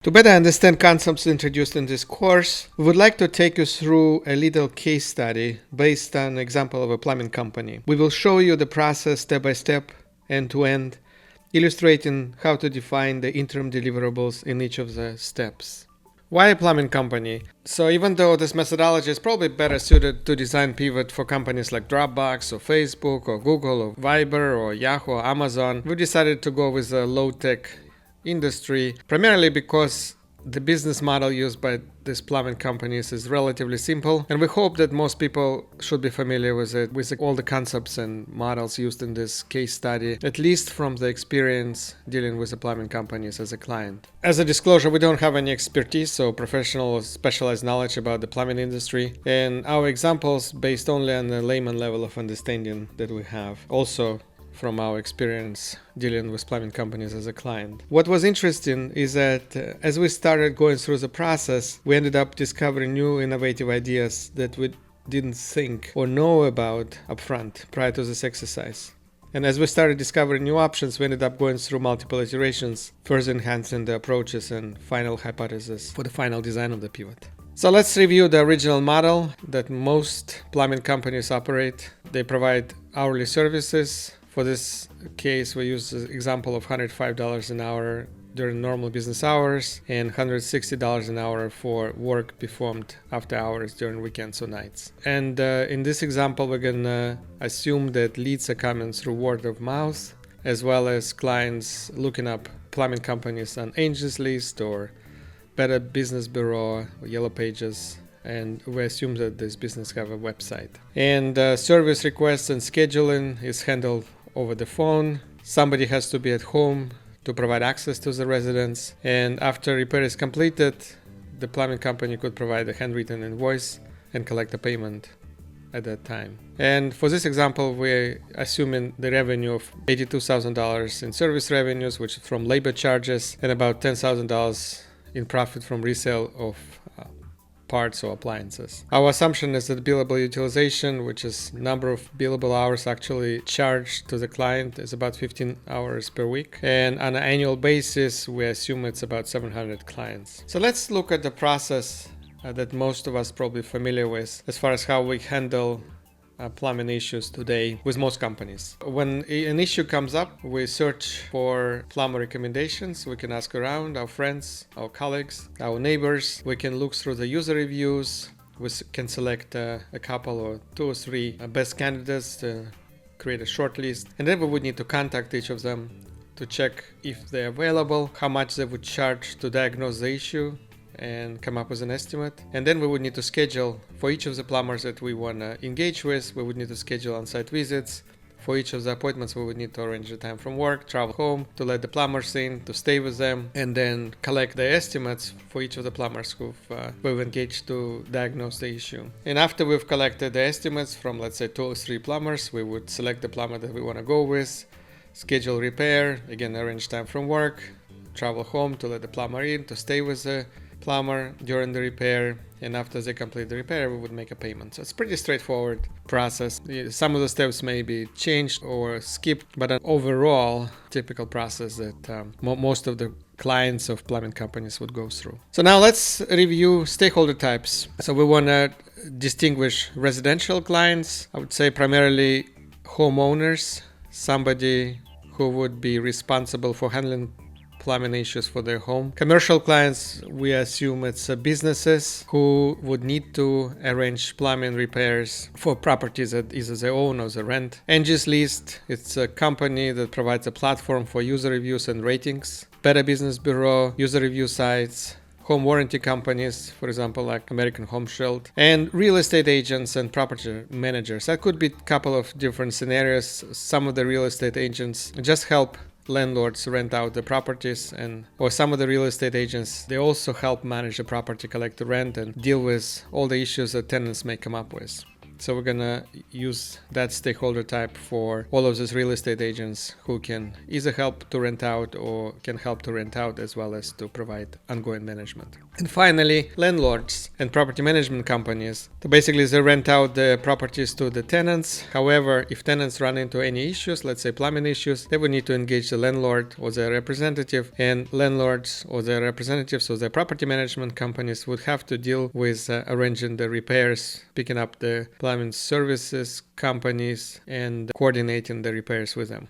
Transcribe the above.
To better understand concepts introduced in this course, we would like to take you through a little case study based on an example of a plumbing company. We will show you the process step by step, end to end, illustrating how to define the interim deliverables in each of the steps. Why a plumbing company? So even though this methodology is probably better suited to design pivot for companies like Dropbox or Facebook or Google or Viber or Yahoo or Amazon, we decided to go with a low-tech industry, primarily because the business model used by these plumbing companies is relatively simple, and we hope that most people should be familiar with it, with all the concepts and models used in this case study, at least from the experience dealing with the plumbing companies as a client. As a disclosure, we don't have any expertise or professional or specialized knowledge about the plumbing industry, and our examples based only on the layman level of understanding that we have. Also, from our experience dealing with plumbing companies as a client. What was interesting is that as we started going through the process, we ended up discovering new innovative ideas that we didn't think or know about upfront prior to this exercise. And as we started discovering new options, we ended up going through multiple iterations, further enhancing the approaches and final hypothesis for the final design of the pivot. So let's review the original model that most plumbing companies operate. They provide hourly services. For this case, we use the example of $105 an hour during normal business hours and $160 an hour for work performed after hours during weekends or nights. And in this example, we're going to assume that leads are coming through word of mouth, as well as clients looking up plumbing companies on Angie's List or Better Business Bureau or Yellow Pages. And we assume that this business have a website. And service requests and scheduling is handled over the phone. Somebody has to be at home to provide access to the residents. And after repair is completed, the plumbing company could provide a handwritten invoice and collect a payment at that time. And for this example, we're assuming the revenue of $82,000 in service revenues, which is from labor charges, and about $10,000 in profit from resale of parts or appliances. Our assumption is that billable utilization, which is number of billable hours actually charged to the client, is about 15 hours per week. And on an annual basis, we assume it's about 700 clients. So let's look at the process that most of us probably familiar with as far as how we handle plumbing issues today with most companies. When an issue comes up, we search for plumber recommendations. We can ask around our friends, our colleagues, our neighbors. We can look through the user reviews. We can select a couple or two or three best candidates to create a short list. And then we would need to contact each of them to check if they're available, how much they would charge to diagnose the issue, and come up with an estimate. And then we would need to schedule for each of the plumbers that we want to engage with. We would need to schedule on-site visits. For each of the appointments, we would need to arrange the time from work, travel home, to let the plumbers in, to stay with them, and then collect the estimates for each of the plumbers we've engaged to diagnose the issue. And after we've collected the estimates from, let's say, 2 or 3 plumbers, we would select the plumber that we want to go with, schedule repair, again, arrange time from work, travel home to let the plumber in, to stay with the plumber during the repair, and after they complete the repair, we would make a payment. So it's a pretty straightforward process. Some of the steps may be changed or skipped, but an overall typical process that most of the clients of plumbing companies would go through. So now let's review stakeholder types. So we want to distinguish residential clients, I would say primarily homeowners, somebody who would be responsible for handling plumbing issues for their home. Commercial clients, we assume it's businesses who would need to arrange plumbing repairs for properties that either they own or they rent. Angie's List, it's a company that provides a platform for user reviews and ratings. Better Business Bureau, user review sites. Home warranty companies, for example, like American Home Shield, and real estate agents and property managers. That could be a couple of different scenarios. Some of the real estate agents just help landlords rent out the properties, or some of the real estate agents, they also help manage the property, collect the rent, and deal with all the issues that tenants may come up with. So we're gonna use that stakeholder type for all of these real estate agents who can either help to rent out or can help to rent out as well as to provide ongoing management. And finally, landlords and property management companies. So basically they rent out the properties to the tenants. However, if tenants run into any issues, let's say plumbing issues, they would need to engage the landlord or their representative, and landlords or their representatives or their property management companies would have to deal with arranging the repairs, picking up the plumbing services companies and coordinating the repairs with them.